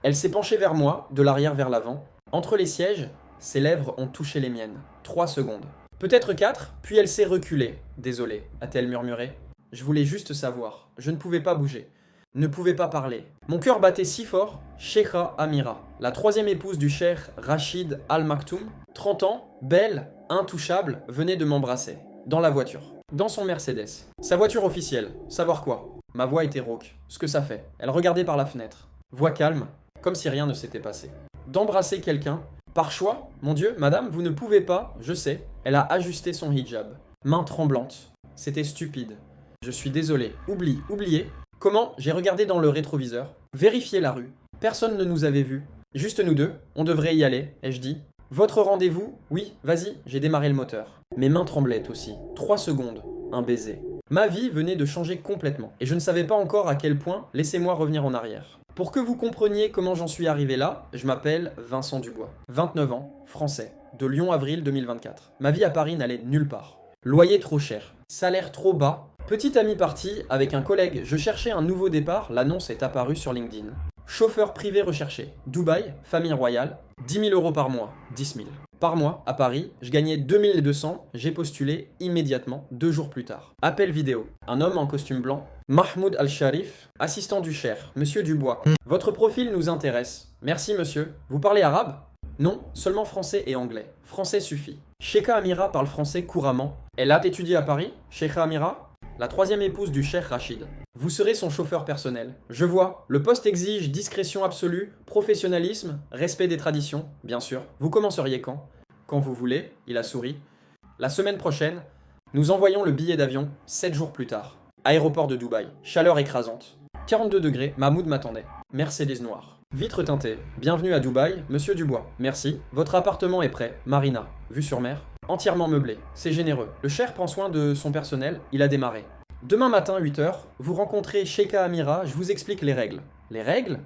Elle s'est penchée vers moi, de l'arrière vers l'avant. Entre les sièges, ses lèvres ont touché les miennes. 3 secondes. Peut-être 4, puis elle s'est reculée. Désolée, a-t-elle murmuré. Je voulais juste savoir. Je ne pouvais pas bouger. Ne pouvais pas parler. Mon cœur battait si fort. Sheikha Amira, la troisième épouse du cheikh Rachid Al Maktoum, 30 ans, belle, intouchable, venait de m'embrasser. Dans la voiture. Dans son Mercedes. Sa voiture officielle. Savoir quoi? Ma voix était rauque. Ce que ça fait. Elle regardait par la fenêtre. Voix calme, comme si rien ne s'était passé. D'embrasser quelqu'un, par choix? Mon Dieu, madame, vous ne pouvez pas, je sais. Elle a ajusté son hijab. Main tremblante. C'était stupide. Je suis désolé. Oublié. Comment? J'ai regardé dans le rétroviseur. Vérifié la rue. Personne ne nous avait vus. Juste nous deux. On devrait y aller, ai-je dit. Votre rendez-vous? Oui, vas-y, j'ai démarré le moteur. Mes mains tremblaient aussi. 3 secondes. Un baiser. Ma vie venait de changer complètement. Et je ne savais pas encore à quel point. Laissez-moi revenir en arrière. Pour que vous compreniez comment j'en suis arrivé là, je m'appelle Vincent Dubois. 29 ans, français. De Lyon, avril 2024. Ma vie à Paris n'allait nulle part. Loyer trop cher. Salaire trop bas. Petite amie partie, avec un collègue, je cherchais un nouveau départ, l'annonce est apparue sur LinkedIn. Chauffeur privé recherché. Dubaï, famille royale, 10 000 euros par mois, 10 000. Par mois, à Paris, je gagnais 2200, j'ai postulé immédiatement, 2 jours plus tard. Appel vidéo. Un homme en costume blanc. Mahmoud Al-Sharif, assistant du Cher, monsieur Dubois. Votre profil nous intéresse. Merci monsieur. Vous parlez arabe? Non, seulement français et anglais. Français suffit. Sheikha Amira parle français couramment. Elle a étudié à Paris? Sheikha Amira? La troisième épouse du cheikh Rachid. Vous serez son chauffeur personnel. Je vois, le poste exige discrétion absolue, professionnalisme, respect des traditions, bien sûr. Vous commenceriez quand? Quand vous voulez, il a souri. La semaine prochaine, nous envoyons le billet d'avion 7 jours plus tard. Aéroport de Dubaï. Chaleur écrasante. 42 degrés, Mahmoud m'attendait. Mercedes noire. Vitre teintée. Bienvenue à Dubaï, monsieur Dubois. Merci. Votre appartement est prêt. Marina. Vue sur mer. Entièrement meublé. C'est généreux. Le cher prend soin de son personnel. Il a démarré. Demain matin, 8h, vous rencontrez Sheikha Amira. Je vous explique les règles. Les règles?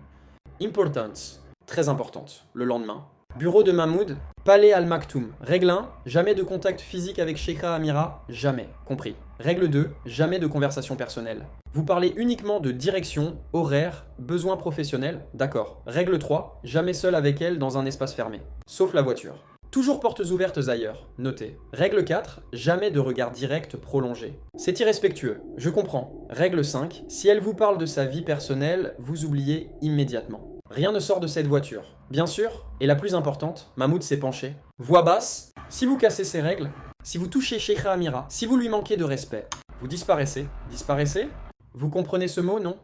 Importance. Très importante. Le lendemain. Bureau de Mahmoud. Palais Al Maktoum. Règle 1. Jamais de contact physique avec Sheikha Amira. Jamais. Compris. Règle 2. Jamais de conversation personnelle. Vous parlez uniquement de direction, horaire, besoins professionnels. D'accord. Règle 3. Jamais seul avec elle dans un espace fermé. Sauf la voiture. Toujours portes ouvertes ailleurs. Notez. Règle 4. Jamais de regard direct prolongé. C'est irrespectueux. Je comprends. Règle 5. Si elle vous parle de sa vie personnelle, vous oubliez immédiatement. Rien ne sort de cette voiture. Bien sûr, et la plus importante, Mahmoud s'est penché. Voix basse. Si vous cassez ces règles, si vous touchez Sheikha Amira, si vous lui manquez de respect, vous disparaissez. Disparaissez? Vous comprenez ce mot, non?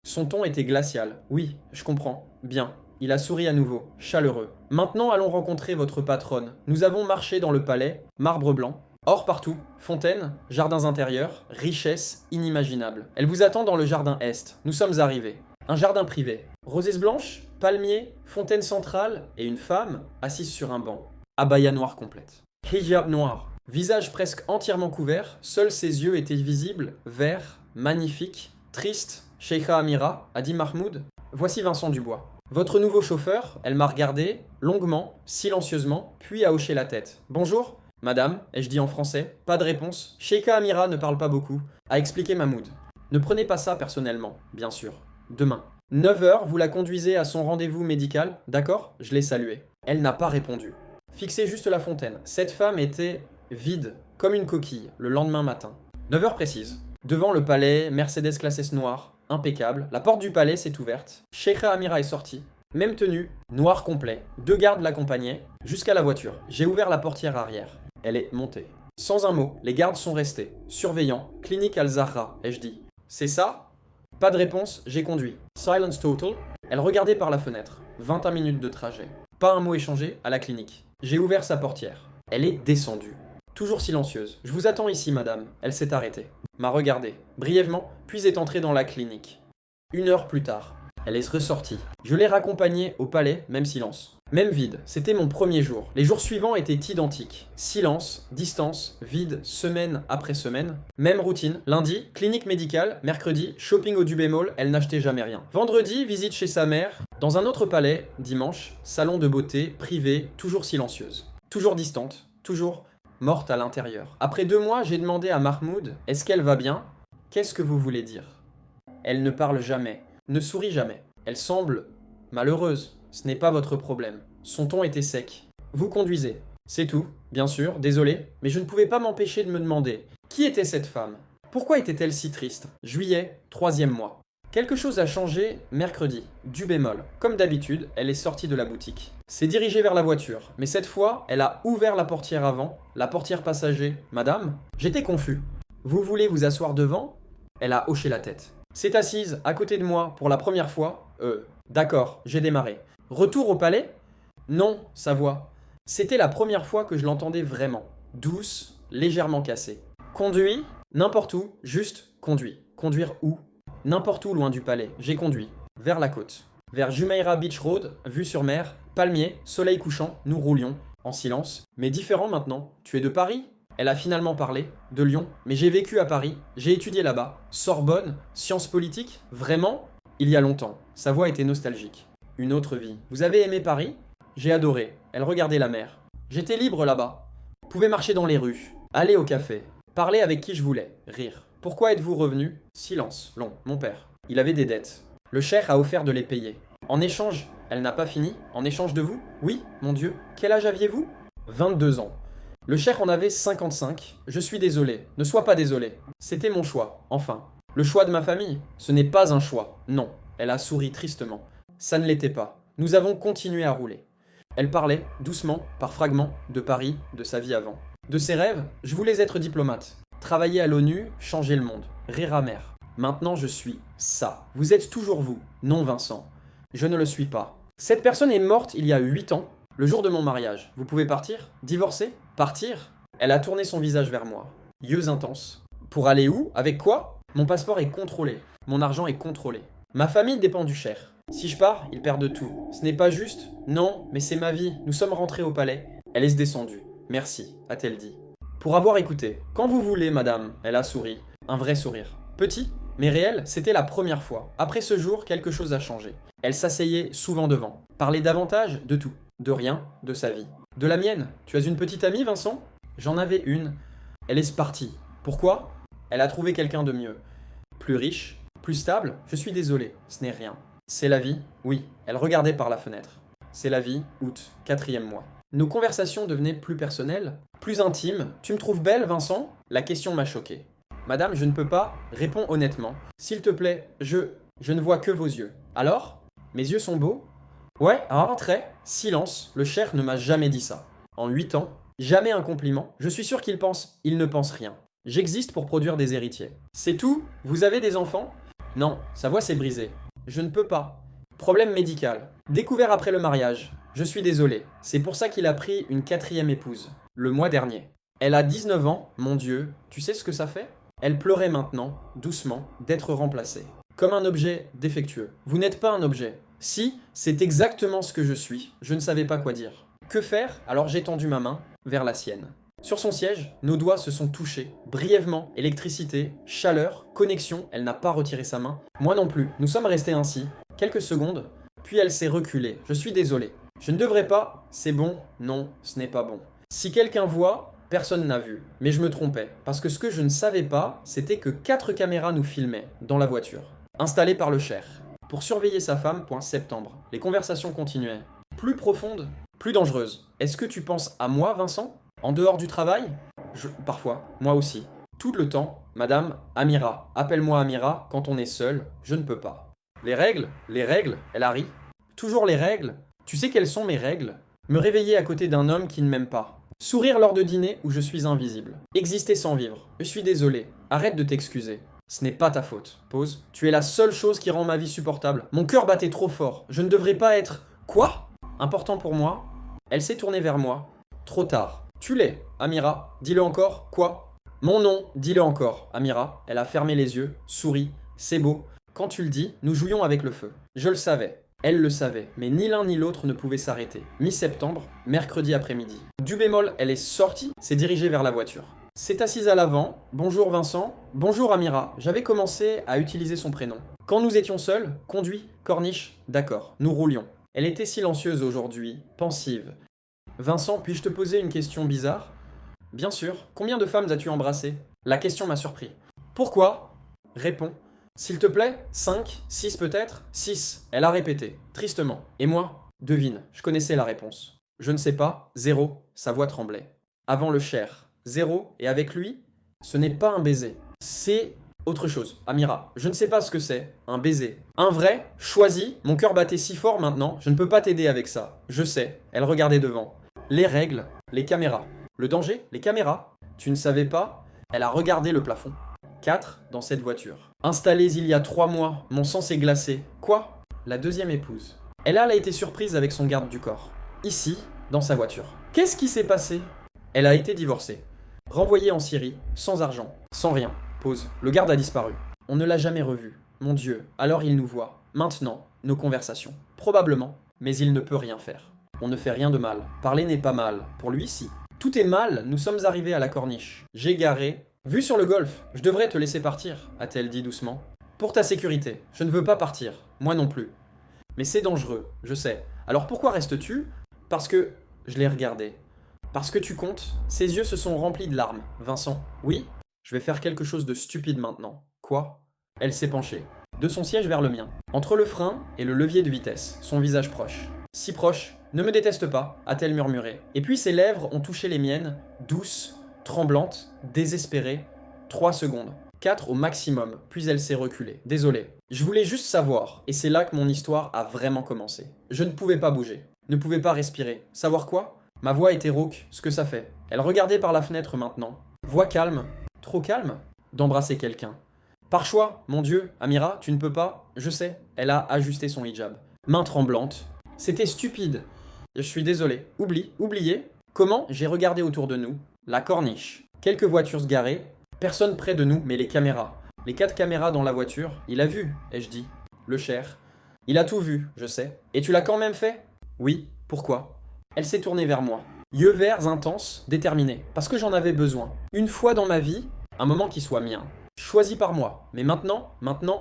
Son ton était glacial. Oui, je comprends. Bien. Il a souri à nouveau, chaleureux. Maintenant, allons rencontrer votre patronne. Nous avons marché dans le palais, marbre blanc. Or partout, fontaines, jardins intérieurs, richesse inimaginable. Elle vous attend dans le jardin est. Nous sommes arrivés. Un jardin privé. Rosées blanches, palmiers, fontaine centrale et une femme assise sur un banc. Abaya noire complète. Hijab noir. Visage presque entièrement couvert, seuls ses yeux étaient visibles, verts, magnifiques, tristes. Sheikha Amira, a dit Mahmoud. Voici Vincent Dubois. Votre nouveau chauffeur, elle m'a regardé, longuement, silencieusement, puis a hoché la tête. Bonjour, madame, ai-je dit en français. Pas de réponse. Sheikha Amira ne parle pas beaucoup, a expliqué Mahmoud. Ne prenez pas ça personnellement, bien sûr. Demain. 9h, vous la conduisez à son rendez-vous médical, d'accord? Je l'ai saluée. Elle n'a pas répondu. Fixez juste la fontaine. Cette femme était vide, comme une coquille, le lendemain matin. 9h précise. Devant le palais, Mercedes classe S noire, impeccable. La porte du palais s'est ouverte. Sheikha Amira est sortie. Même tenue, noir complet. 2 gardes l'accompagnaient jusqu'à la voiture. J'ai ouvert la portière arrière. Elle est montée. Sans un mot, les gardes sont restés. Surveillant, clinique Al-Zahra, ai-je dit. C'est ça? Pas de réponse, j'ai conduit. Silence total. Elle regardait par la fenêtre. 21 minutes de trajet. Pas un mot échangé à la clinique. J'ai ouvert sa portière. Elle est descendue. Toujours silencieuse. Je vous attends ici, madame. Elle s'est arrêtée. M'a regardé, brièvement, puis est entrée dans la clinique. 1 heure plus tard, elle est ressortie. Je l'ai raccompagnée au palais, même silence. Même vide, c'était mon premier jour. Les jours suivants étaient identiques. Silence, distance, vide, semaine après semaine. Même routine. Lundi, clinique médicale. Mercredi, shopping au Dubé Mall, elle n'achetait jamais rien. Vendredi, visite chez sa mère. Dans un autre palais, dimanche, salon de beauté, privé, toujours silencieuse. Toujours distante, toujours morte à l'intérieur. Après 2 mois, j'ai demandé à Mahmoud, est-ce qu'elle va bien? Qu'est-ce que vous voulez dire? Elle ne parle jamais, ne sourit jamais. Elle semble Malheureuse, ce n'est pas votre problème. Son ton était sec. Vous conduisez. C'est tout. Bien sûr, désolé, mais je ne pouvais pas m'empêcher de me demander qui était cette femme. Pourquoi était-elle si triste? Juillet, 3e mois. Quelque chose a changé mercredi, du bémol. Comme d'habitude, elle est sortie de la boutique. S'est dirigée vers la voiture, mais cette fois, elle a ouvert la portière avant, la portière passager. Madame? J'étais confus. Vous voulez vous asseoir devant? Elle a hoché la tête. S'est assise à côté de moi pour la première fois. D'accord, j'ai démarré. Retour au palais? Non, sa voix. C'était la première fois que je l'entendais vraiment. Douce, légèrement cassée. Conduit? N'importe où, juste conduit. Conduire où? N'importe où loin du palais. J'ai conduit. Vers la côte. Vers Jumeirah Beach Road, vue sur mer, palmiers, soleil couchant, nous roulions, en silence. Mais différent maintenant. Tu es de Paris? Elle a finalement parlé, de Lyon. Mais j'ai vécu à Paris, j'ai étudié là-bas. Sorbonne, sciences politiques? Vraiment? Il y a longtemps. Sa voix était nostalgique. Une autre vie. Vous avez aimé Paris? J'ai adoré. Elle regardait la mer. J'étais libre là-bas. Pouvais marcher dans les rues, aller au café, parler avec qui je voulais, rire. Pourquoi êtes-vous revenu? Silence, long, mon père. Il avait des dettes. Le cheikh a offert de les payer. En échange, elle n'a pas fini. En échange de vous? Oui, mon Dieu. Quel âge aviez-vous? 22 ans. Le cheikh en avait 55. Je suis désolé. Ne sois pas désolé. C'était mon choix, enfin. Le choix de ma famille? Ce n'est pas un choix. Non. Elle a souri tristement. Ça ne l'était pas. Nous avons continué à rouler. Elle parlait, doucement, par fragments, de Paris, de sa vie avant. De ses rêves, je voulais être diplomate. Travailler à l'ONU, changer le monde. Rire amer. Maintenant je suis ça. Vous êtes toujours vous. Non Vincent. Je ne le suis pas. Cette personne est morte il y a 8 ans, le jour de mon mariage. Vous pouvez partir? Divorcer? Partir? Elle a tourné son visage vers moi. Yeux intenses. Pour aller où? Avec quoi? Mon passeport est contrôlé. Mon argent est contrôlé. Ma famille dépend du cher. Si je pars, ils perdent tout. Ce n'est pas juste? Non, mais c'est ma vie. Nous sommes rentrés au palais. Elle est descendue. Merci, a-t-elle dit. Pour avoir écouté. Quand vous voulez, madame. Elle a souri. Un vrai sourire. Petit, mais réel, c'était la première fois. Après ce jour, quelque chose a changé. Elle s'asseyait souvent devant. Parlait davantage de tout. De rien, de sa vie. De la mienne. Tu as une petite amie, Vincent? J'en avais une. Elle est partie. Pourquoi? Elle a trouvé quelqu'un de mieux. Plus riche, plus stable? Je suis désolé, ce n'est rien. C'est la vie? Oui. Elle regardait par la fenêtre. C'est la vie, août, 4e mois. Nos conversations devenaient plus personnelles, plus intimes. Tu me trouves belle, Vincent? La question m'a choqué. Madame, je ne peux pas. Réponds honnêtement. S'il te plaît, je ne vois que vos yeux. Alors? Mes yeux sont beaux? Ouais, un trait. Silence. Le cheikh ne m'a jamais dit ça. En 8 ans, jamais un compliment. Je suis sûr qu'il pense. Il ne pense rien. J'existe pour produire des héritiers. C'est tout? Vous avez des enfants? Non, sa voix s'est brisée. Je ne peux pas. Problème médical. Découvert après le mariage. Je suis désolé. C'est pour ça qu'il a pris une 4e épouse. Le mois dernier. Elle a 19 ans. Mon Dieu. Tu sais ce que ça fait? Elle pleurait maintenant, doucement, d'être remplacée. Comme un objet défectueux. Vous n'êtes pas un objet. Si, c'est exactement ce que je suis. Je ne savais pas quoi dire. Que faire? Alors j'ai tendu ma main vers la sienne. Sur son siège, nos doigts se sont touchés. Brièvement, électricité, chaleur, connexion, elle n'a pas retiré sa main. Moi non plus. Nous sommes restés ainsi, quelques secondes, puis elle s'est reculée. Je suis désolé. Je ne devrais pas. C'est bon? Non, ce n'est pas bon. Si quelqu'un voit, personne n'a vu. Mais je me trompais. Parce que ce que je ne savais pas, c'était que 4 caméras nous filmaient, dans la voiture. Installées par le cheikh. Pour surveiller sa femme, point septembre. Les conversations continuaient. Plus profondes, plus dangereuses. Est-ce que tu penses à moi, Vincent? En dehors du travail? Parfois, moi aussi. Tout le temps, Madame Amira. Appelle-moi Amira quand on est seul, je ne peux pas. Les règles? Elle a ri. Toujours les règles? Tu sais quelles sont mes règles? Me réveiller à côté d'un homme qui ne m'aime pas. Sourire lors de dîner où je suis invisible. Exister sans vivre. Je suis désolé. Arrête de t'excuser. Ce n'est pas ta faute. Pause. Tu es la seule chose qui rend ma vie supportable. Mon cœur battait trop fort. Je ne devrais pas être... Quoi? Important pour moi? Elle s'est tournée vers moi. Trop tard. Tu l'es, Amira. Dis-le encore. Quoi? Mon nom. Dis-le encore, Amira. Elle a fermé les yeux, sourit. C'est beau. Quand tu le dis, nous jouions avec le feu. Je le savais. Elle le savait. Mais ni l'un ni l'autre ne pouvait s'arrêter. Mi-septembre, mercredi après-midi. Du bémol, elle est sortie, s'est dirigée vers la voiture. S'est assise à l'avant. Bonjour Vincent. Bonjour Amira. J'avais commencé à utiliser son prénom. Quand nous étions seuls, conduit, corniche, d'accord. Nous roulions. Elle était silencieuse aujourd'hui, pensive. Vincent, puis-je te poser une question bizarre? Bien sûr. Combien de femmes as-tu embrassé? La question m'a surpris. Pourquoi? Réponds. S'il te plaît? 5, 6 peut-être? 6. Elle a répété, tristement. Et moi? Devine, je connaissais la réponse. Je ne sais pas, 0, sa voix tremblait. Avant le cher, 0, et avec lui? Ce n'est pas un baiser. C'est autre chose. Amira, je ne sais pas ce que c'est. Un baiser. Un vrai, choisi, mon cœur battait si fort maintenant, je ne peux pas t'aider avec ça. Je sais. Elle regardait devant. Les règles, les caméras. Le danger, les caméras. Tu ne savais pas? Elle a regardé le plafond. 4 dans cette voiture. Installée il y a 3 mois, mon sang s'est glacé. Quoi? La deuxième épouse. Elle a été surprise avec son garde du corps. Ici, dans sa voiture. Qu'est-ce qui s'est passé? Elle a été divorcée. Renvoyée en Syrie, sans argent, sans rien. Pause. Le garde a disparu. On ne l'a jamais revu. Mon Dieu, alors il nous voit. Maintenant, nos conversations. Probablement, mais il ne peut rien faire. On ne fait rien de mal. Parler n'est pas mal. Pour lui, si. Tout est mal, nous sommes arrivés à la corniche. J'ai garé. Vue sur le golfe, je devrais te laisser partir, a-t-elle dit doucement. Pour ta sécurité, je ne veux pas partir. Moi non plus. Mais c'est dangereux, je sais. Alors pourquoi restes-tu? Parce que je l'ai regardé. Parce que tu comptes? Ses yeux se sont remplis de larmes. Vincent, oui? Je vais faire quelque chose de stupide maintenant. Quoi? Elle s'est penchée. De son siège vers le mien. Entre le frein et le levier de vitesse, son visage proche. Si proche. Ne me déteste pas, a-t-elle murmuré. Et puis ses lèvres ont touché les miennes, douces, tremblantes, désespérées. 3 secondes. 4 au maximum, puis elle s'est reculée. Désolé. Je voulais juste savoir, et c'est là que mon histoire a vraiment commencé. Je ne pouvais pas bouger, ne pouvais pas respirer. Savoir quoi? Ma voix était rauque, ce que ça fait. Elle regardait par la fenêtre maintenant. Voix calme, trop calme, d'embrasser quelqu'un. Par choix, mon Dieu, Amira, tu ne peux pas? Je sais, elle a ajusté son hijab. Main tremblante. C'était stupide. Je suis désolé. Oublié. Comment? J'ai regardé autour de nous. La corniche. Quelques voitures garées. Personne près de nous, mais les caméras. Les 4 caméras dans la voiture. Il a vu, ai-je dit. Le cher. Il a tout vu, je sais. Et tu l'as quand même fait? Oui. Pourquoi? Elle s'est tournée vers moi. Yeux verts intenses, déterminés. Parce que j'en avais besoin. Une fois dans ma vie, un moment qui soit mien. Choisi par moi. Mais maintenant,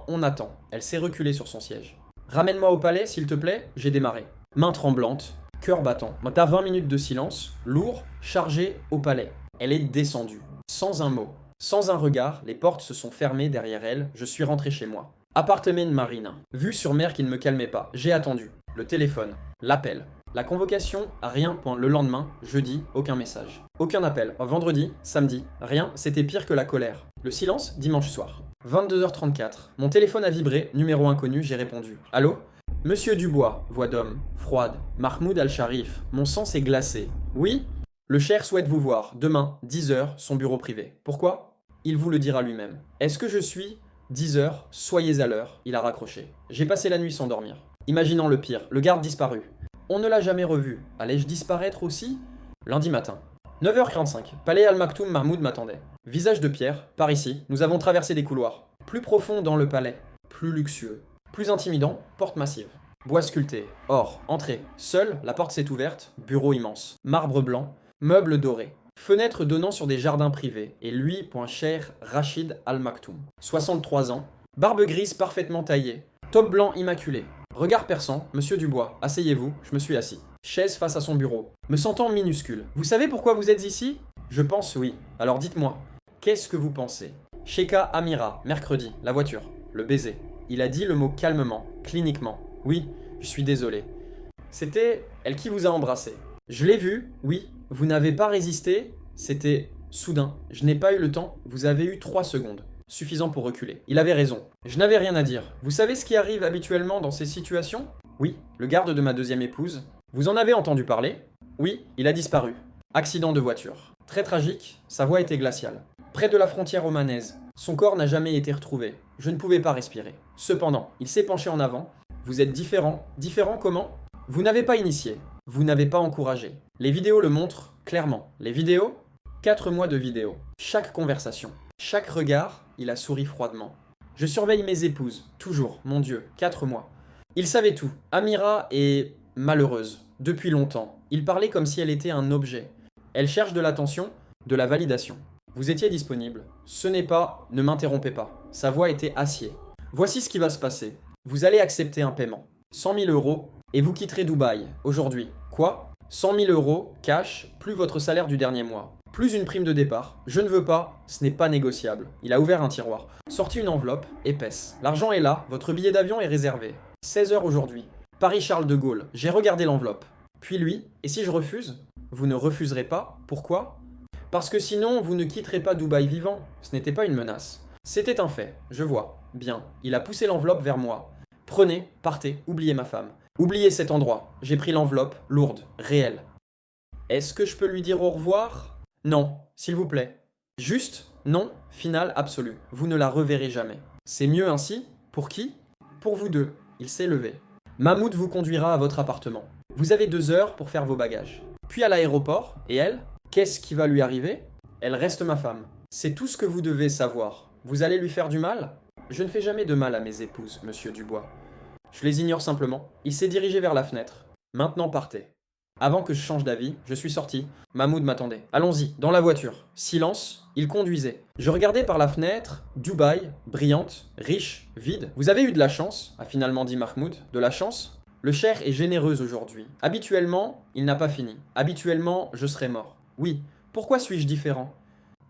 on attend. Elle s'est reculée sur son siège. Ramène-moi au palais, s'il te plaît. J'ai démarré. Main tremblante, cœur battant. T'as 20 minutes de silence, lourd, chargé au palais. Elle est descendue. Sans un mot. Sans un regard, les portes se sont fermées derrière elle. Je suis rentré chez moi. Appartement de Marina. Vue sur mer qui ne me calmait pas. J'ai attendu. Le téléphone. L'appel. La convocation, rien. Le lendemain, jeudi, aucun message. Aucun appel. Vendredi, samedi, rien. C'était pire que la colère. Le silence, dimanche soir. 22h34. Mon téléphone a vibré. Numéro inconnu, j'ai répondu. Allô? Monsieur Dubois, voix d'homme, froide. Mahmoud Al-Sharif. Mon sang s'est glacé. Oui? Le cher souhaite vous voir. Demain, 10h, son bureau privé. Pourquoi? Il vous le dira lui-même. Est-ce que je suis? 10h, soyez à l'heure. Il a raccroché. J'ai passé la nuit sans dormir. Imaginant le pire, le garde disparu. On ne l'a jamais revu. Allais-je disparaître aussi? Lundi matin. 9h45. Palais Al-Maktoum, Mahmoud m'attendait. Visage de pierre, par ici, nous avons traversé des couloirs. Plus profond dans le palais. Plus luxueux. Plus intimidant, porte massive. Bois sculpté, or, entrée. Seule, la porte s'est ouverte, bureau immense. Marbre blanc, meubles dorés. Fenêtre donnant sur des jardins privés. Et lui, point cher, Rachid Al-Maktoum. 63 ans. Barbe grise parfaitement taillée. Top blanc immaculé. Regard perçant, monsieur Dubois, asseyez-vous, je me suis assis. Chaise face à son bureau. Me sentant minuscule. Vous savez pourquoi vous êtes ici? Je pense oui. Alors dites-moi, qu'est-ce que vous pensez? Sheikha Amira, mercredi, la voiture, le baiser. Il a dit le mot calmement, cliniquement. Oui, je suis désolé. C'était elle qui vous a embrassé. Je l'ai vu, oui. Vous n'avez pas résisté. C'était soudain. Je n'ai pas eu le temps. Vous avez eu 3 secondes. Suffisant pour reculer. Il avait raison. Je n'avais rien à dire. Vous savez ce qui arrive habituellement dans ces situations? Oui, le garde de ma deuxième épouse. Vous en avez entendu parler? Oui, il a disparu. Accident de voiture. Très tragique, sa voix était glaciale. Près de la frontière romanaise. Son corps n'a jamais été retrouvé. Je ne pouvais pas respirer. Cependant, il s'est penché en avant. Vous êtes différent. Différent comment? Vous n'avez pas initié. Vous n'avez pas encouragé. Les vidéos le montrent clairement. Les vidéos? 4 mois de vidéos. Chaque conversation. Chaque regard, il a souri froidement. Je surveille mes épouses. Toujours, mon Dieu. 4 mois. Il savait tout. Amira est malheureuse. Depuis longtemps. Il parlait comme si elle était un objet. Elle cherche de l'attention, de la validation. Vous étiez disponible. Ce n'est pas, ne m'interrompez pas. Sa voix était acier. Voici ce qui va se passer. Vous allez accepter un paiement. 100 000 euros et vous quitterez Dubaï, aujourd'hui. Quoi? 100 000 euros, cash, plus votre salaire du dernier mois. plus une prime de départ. Je ne veux pas, ce n'est pas négociable. Il a ouvert un tiroir, sorti une enveloppe épaisse. L'argent est là, votre billet d'avion est réservé. 16 heures aujourd'hui. Paris-Charles de Gaulle. J'ai regardé l'enveloppe. Puis lui, et si je refuse? Vous ne refuserez pas. Pourquoi? Parce que sinon, vous ne quitterez pas Dubaï vivant. Ce n'était pas une menace. C'était un fait, je vois. Bien, il a poussé l'enveloppe vers moi. Prenez, partez, oubliez ma femme. Oubliez cet endroit. J'ai pris l'enveloppe, lourde, réelle. Est-ce que je peux lui dire au revoir? Non, s'il vous plaît. Juste, non, final absolu. Vous ne la reverrez jamais. C'est mieux ainsi? Pour qui? Pour vous deux. Il s'est levé. Mahmoud vous conduira à votre appartement. Vous avez 2 heures pour faire vos bagages. Puis à l'aéroport, et elle? Qu'est-ce qui va lui arriver? Elle reste ma femme. C'est tout ce que vous devez savoir. Vous allez lui faire du mal? Je ne fais jamais de mal à mes épouses, monsieur Dubois. Je les ignore simplement. Il s'est dirigé vers la fenêtre. Maintenant partez. Avant que je change d'avis, je suis sorti. Mahmoud m'attendait. Allons-y, dans la voiture. Silence, il conduisait. Je regardais par la fenêtre, Dubaï, brillante, riche, vide. Vous avez eu de la chance, a finalement dit Mahmoud. De la chance? Le cher est généreux aujourd'hui. Habituellement, il n'a pas fini. Habituellement, je serais mort. Oui, pourquoi suis-je différent?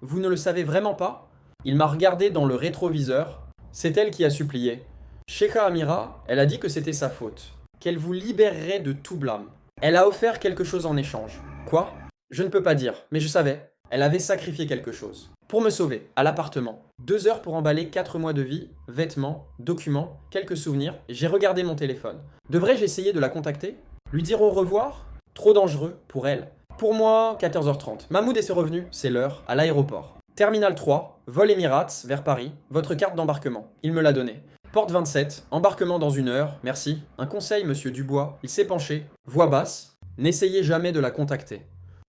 Vous ne le savez vraiment pas? Il m'a regardé dans le rétroviseur. C'est elle qui a supplié. Sheikha Amira, elle a dit que c'était sa faute. Qu'elle vous libérerait de tout blâme. Elle a offert quelque chose en échange. Quoi? Je ne peux pas dire, mais je savais. Elle avait sacrifié quelque chose. Pour me sauver, à l'appartement. 2 heures pour emballer 4 mois de vie, vêtements, documents, quelques souvenirs. J'ai regardé mon téléphone. Devrais-je essayer de la contacter? Lui dire au revoir? Trop dangereux pour elle. Pour moi, 14h30. Mahmoud et ses revenus, c'est l'heure, à l'aéroport. Terminal 3, vol Emirates, vers Paris. Votre carte d'embarquement. Il me l'a donnée. Porte 27, embarquement dans 1 heure, merci. Un conseil, monsieur Dubois. Il s'est penché. Voix basse. N'essayez jamais de la contacter.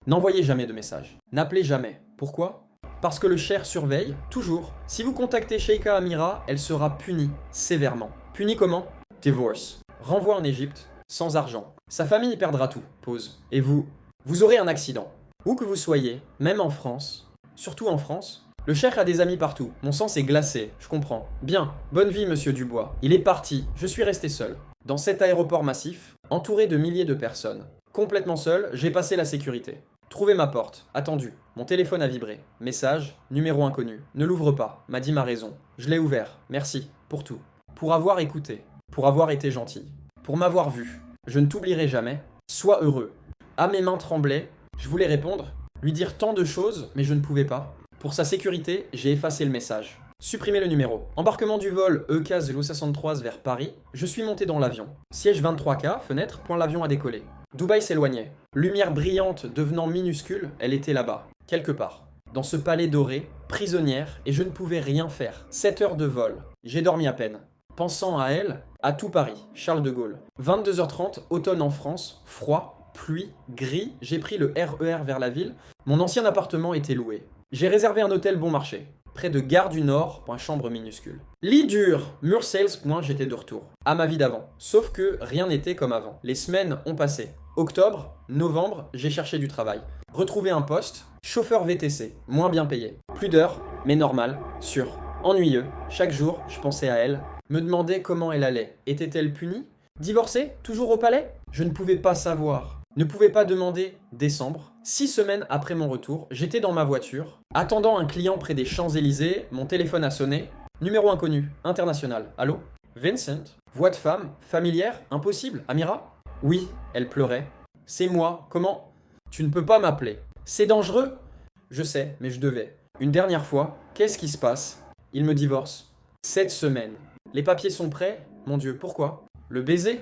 N'envoyez jamais de message. N'appelez jamais. Pourquoi? Parce que le cher surveille, toujours. Si vous contactez Sheikha Amira, elle sera punie, sévèrement. Punie comment? Divorce. Renvoi en Égypte, sans argent. Sa famille perdra tout. Pause. Et vous? Vous aurez un accident. Où que vous soyez, même en France, surtout en France, le cheikh a des amis partout. Mon sang s'est glacé, je comprends. Bien, bonne vie, monsieur Dubois. Il est parti, je suis resté seul. Dans cet aéroport massif, entouré de milliers de personnes. Complètement seul, j'ai passé la sécurité. Trouvé ma porte, attendu. Mon téléphone a vibré. Message, numéro inconnu. Ne l'ouvre pas, m'a dit ma raison. Je l'ai ouvert, merci, pour tout. Pour avoir écouté. Pour avoir été gentil. Pour m'avoir vu. Je ne t'oublierai jamais. Sois heureux. Ah, mes mains tremblaient. Je voulais répondre, lui dire tant de choses, mais je ne pouvais pas. Pour sa sécurité, j'ai effacé le message. Supprimer le numéro. Embarquement du vol EK 063 vers Paris. Je suis monté dans l'avion. Siège 23K, fenêtre, point l'avion a décollé. Dubaï s'éloignait. Lumière brillante devenant minuscule, elle était là-bas, quelque part. Dans ce palais doré, prisonnière, et je ne pouvais rien faire. 7 heures de vol. J'ai dormi à peine. Pensant à elle, à tout Paris, Charles de Gaulle. 22h30, automne en France, froid, pluie, gris, j'ai pris le RER vers la ville. Mon ancien appartement était loué. J'ai réservé un hôtel bon marché, près de Gare du Nord, point chambre minuscule. Lit dur, mur sales, point j'étais de retour. À ma vie d'avant. Sauf que rien n'était comme avant. Les semaines ont passé. Octobre, novembre, j'ai cherché du travail. Retrouvé un poste, chauffeur VTC, moins bien payé. Plus d'heures, mais normal, sûr. Ennuyeux, chaque jour, je pensais à elle. Me demandais comment elle allait. Était-elle punie? Divorcée? Toujours au palais? Je ne pouvais pas savoir. Ne pouvais pas demander décembre. 6 semaines après mon retour, j'étais dans ma voiture, attendant un client près des Champs-Élysées, mon téléphone a sonné. Numéro inconnu, international. Allô? Vincent? Voix de femme? Familière? Impossible? Amira? Oui, elle pleurait. C'est moi, comment? Tu ne peux pas m'appeler. C'est dangereux? Je sais, mais je devais. Une dernière fois, qu'est-ce qui se passe? Il me divorce. 7 semaines. Les papiers sont prêts? Mon Dieu, pourquoi? Le baiser?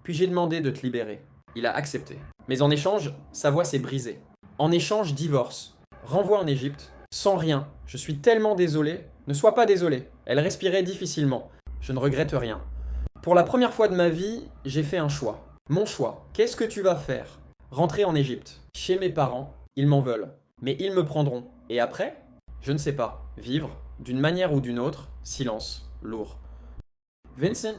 Puis j'ai demandé de te libérer. Il a accepté. Mais en échange, sa voix s'est brisée. En échange, divorce. Renvoi en Égypte. Sans rien. Je suis tellement désolé. Ne sois pas désolé. Elle respirait difficilement. Je ne regrette rien. Pour la première fois de ma vie, j'ai fait un choix. Mon choix. Qu'est-ce que tu vas faire? Rentrer en Égypte. Chez mes parents. Ils m'en veulent. Mais ils me prendront. Et après? Je ne sais pas. Vivre. D'une manière ou d'une autre. Silence. Lourd. Vincent?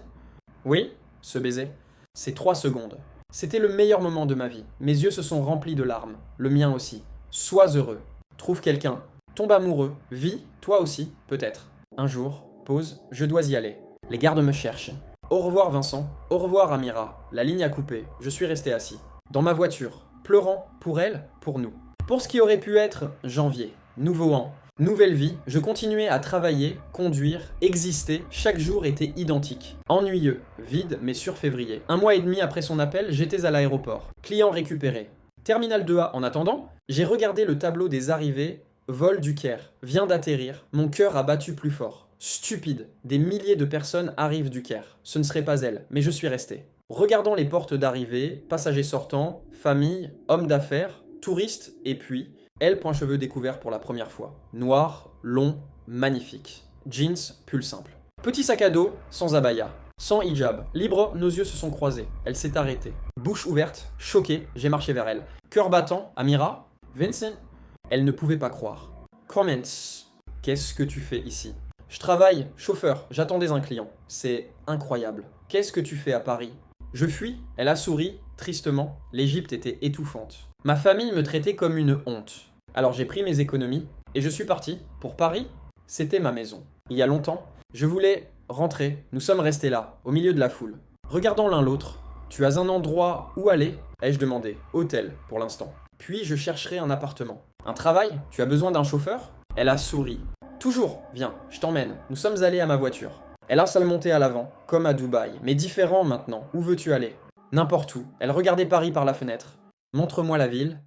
Oui? Ce baiser. C'est 3 secondes. C'était le meilleur moment de ma vie. Mes yeux se sont remplis de larmes. Le mien aussi. Sois heureux. Trouve quelqu'un. Tombe amoureux. Vis, toi aussi, peut-être. Un jour, pause, je dois y aller. Les gardes me cherchent. Au revoir Vincent. Au revoir Amira. La ligne a coupé. Je suis resté assis. Dans ma voiture. Pleurant. Pour elle, pour nous. Pour ce qui aurait pu être janvier, nouveau an, nouvelle vie, je continuais à travailler, conduire, exister, chaque jour était identique. Ennuyeux, vide, mais sur février. 1 mois et demi après son appel, j'étais à l'aéroport. Client récupéré. Terminal 2A en attendant, j'ai regardé le tableau des arrivées. Vol du Caire, vient d'atterrir, mon cœur a battu plus fort. Stupide, des milliers de personnes arrivent du Caire. Ce ne serait pas elle, mais je suis resté. Regardant les portes d'arrivée, passagers sortants, famille, hommes d'affaires, touristes, et puis, elle, point cheveux découvert pour la première fois. Noir, long, magnifique. Jeans, pull simple. Petit sac à dos, sans abaya. Sans hijab. Libre, nos yeux se sont croisés. Elle s'est arrêtée. Bouche ouverte, choquée, j'ai marché vers elle. Cœur battant, Amira, Vincent. Elle ne pouvait pas croire. Comments. Qu'est-ce que tu fais ici? Je travaille, chauffeur, j'attendais un client. C'est incroyable. Qu'est-ce que tu fais à Paris? Je fuis, elle a souri, tristement. L'Égypte était étouffante. Ma famille me traitait comme une honte. Alors j'ai pris mes économies et je suis parti. Pour Paris, c'était ma maison. Il y a longtemps, je voulais rentrer. Nous sommes restés là, au milieu de la foule. Regardant l'un l'autre. Tu as un endroit où aller? Ai-je demandé. Hôtel, pour l'instant. Puis je chercherai un appartement. Un travail? Tu as besoin d'un chauffeur? Elle a souri. Toujours, viens, je t'emmène. Nous sommes allés à ma voiture. Elle a salle montée à l'avant, comme à Dubaï, mais différent maintenant. Où veux-tu aller? N'importe où. Elle regardait Paris par la fenêtre. Montre-moi la ville.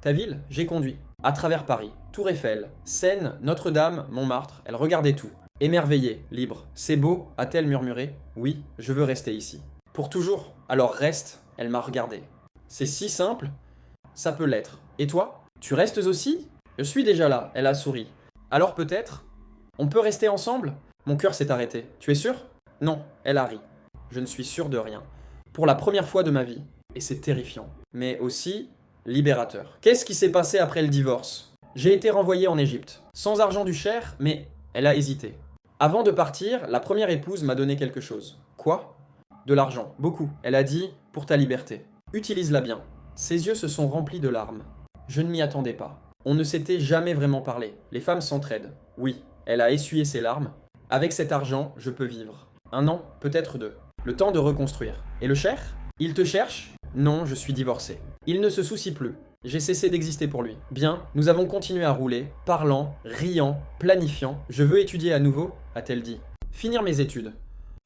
Ta ville? J'ai conduit. À travers Paris. Tour Eiffel, Seine, Notre-Dame, Montmartre. Elle regardait tout. Émerveillée, libre. C'est beau, a-t-elle murmuré. Oui, je veux rester ici. Pour toujours? Alors reste. Elle m'a regardé. C'est si simple? Ça peut l'être. Et toi? Tu restes aussi? Je suis déjà là, elle a souri. Alors peut-être? On peut rester ensemble? Mon cœur s'est arrêté. Tu es sûr? Non, elle a ri. Je ne suis sûr de rien. Pour la première fois de ma vie. Et c'est terrifiant. Mais aussi libérateur. Qu'est-ce qui s'est passé après le divorce? J'ai été renvoyé en Égypte. Sans argent du cher, mais elle a hésité. Avant de partir, la première épouse m'a donné quelque chose. Quoi? De l'argent. Beaucoup. Elle a dit, pour ta liberté. Utilise-la bien. Ses yeux se sont remplis de larmes. Je ne m'y attendais pas. On ne s'était jamais vraiment parlé. Les femmes s'entraident. Oui, elle a essuyé ses larmes. Avec cet argent, je peux vivre. 1 an, peut-être 2. Le temps de reconstruire. Et le cher? Il te cherche? Non, je suis divorcé. Il ne se soucie plus. J'ai cessé d'exister pour lui. Bien, nous avons continué à rouler, parlant, riant, planifiant. Je veux étudier à nouveau, a-t-elle dit. Finir mes études.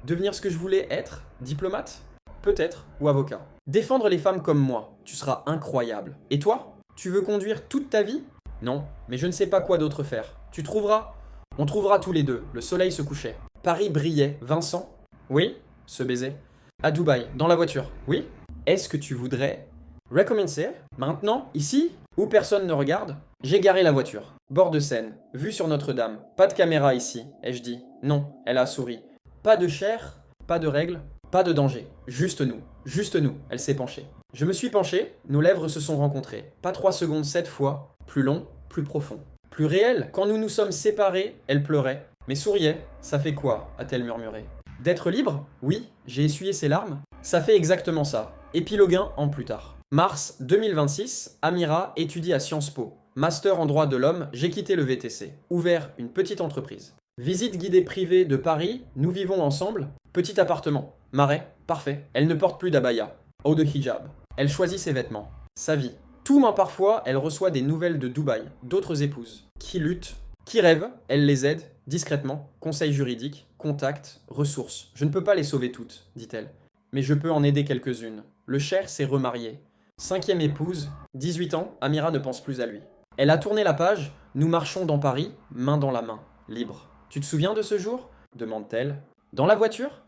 Devenir ce que je voulais être? Diplomate? Peut-être, ou avocat. Défendre les femmes comme moi. Tu seras incroyable. Et toi? Tu veux conduire toute ta vie? Non, mais je ne sais pas quoi d'autre faire. Tu trouveras? On trouvera tous les deux. Le soleil se couchait. Paris brillait. Vincent? Oui? Se baiser. À Dubaï, dans la voiture. Oui? Est-ce que tu voudrais recommencer? Maintenant? Ici? Où personne ne regarde? J'ai garé la voiture. Bord de Seine. Vue sur Notre-Dame. Pas de caméra ici, ai-je dit. Non, elle a souri. Pas de chair, pas de règles, pas de danger. Juste nous. Juste nous. Elle s'est penchée. Je me suis penché, nos lèvres se sont rencontrées. Pas 3 secondes cette fois, plus long, plus profond. Plus réel, quand nous nous sommes séparés, elle pleurait. Mais souriait. Ça fait quoi? A-t-elle murmuré. D'être libre? Oui, j'ai essuyé ses larmes. Ça fait exactement ça. Épiloguin en plus tard. Mars 2026, Amira étudie à Sciences Po. Master en droit de l'homme, j'ai quitté le VTC. Ouvert une petite entreprise. Visite guidée privée de Paris, nous vivons ensemble. Petit appartement. Marais, parfait. Elle ne porte plus d'abaya. Ou de hijab. Elle choisit ses vêtements. Sa vie. Tout main parfois, elle reçoit des nouvelles de Dubaï, d'autres épouses. Qui luttent, qui rêvent, elle les aide, discrètement. Conseils juridiques, contacts, ressources. Je ne peux pas les sauver toutes, dit-elle. Mais je peux en aider quelques-unes. Le cher s'est remarié. 5e épouse, 18 ans, Amira ne pense plus à lui. Elle a tourné la page, nous marchons dans Paris, main dans la main, libre. Tu te souviens de ce jour? Demande-t-elle. Dans la voiture?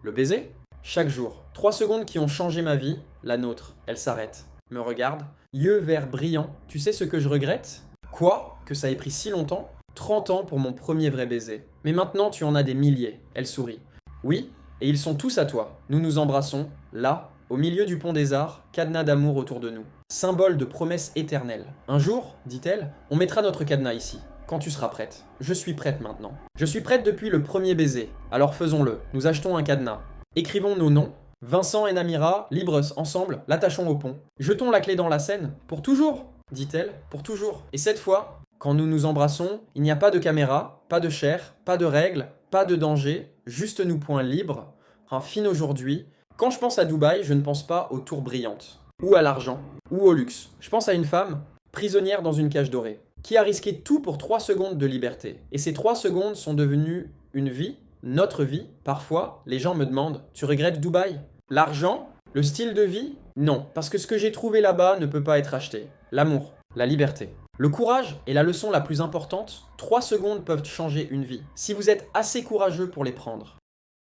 Le baiser? Chaque jour. 3 secondes qui ont changé ma vie, la nôtre. Elle s'arrête, me regarde, yeux verts brillants. Tu sais ce que je regrette? Quoi? Que ça ait pris si longtemps? 30 ans pour mon premier vrai baiser. Mais maintenant tu en as des milliers. Elle sourit. Oui, et ils sont tous à toi. Nous nous embrassons, là, au milieu du pont des Arts, cadenas d'amour autour de nous. Symbole de promesse éternelle. Un jour, dit-elle, on mettra notre cadenas ici. Quand tu seras prête. Je suis prête maintenant. Je suis prête depuis le premier baiser. Alors faisons-le. Nous achetons un cadenas. Écrivons nos noms. Vincent et Namira, libres ensemble, l'attachons au pont. Jetons la clé dans la Seine. Pour toujours, dit-elle, pour toujours. Et cette fois, quand nous nous embrassons, il n'y a pas de caméra, pas de chair, pas de règles, pas de danger, juste nous poings libres. Un fin aujourd'hui. Quand je pense à Dubaï, je ne pense pas aux tours brillantes, ou à l'argent, ou au luxe. Je pense à une femme prisonnière dans une cage dorée, qui a risqué tout pour 3 secondes de liberté. Et ces 3 secondes sont devenues une vie, notre vie. Parfois, les gens me demandent, tu regrettes Dubaï? L'argent? Le style de vie? Non, parce que ce que j'ai trouvé là-bas ne peut pas être acheté. L'amour, la liberté. Le courage est la leçon la plus importante. 3 secondes peuvent changer une vie. Si vous êtes assez courageux pour les prendre,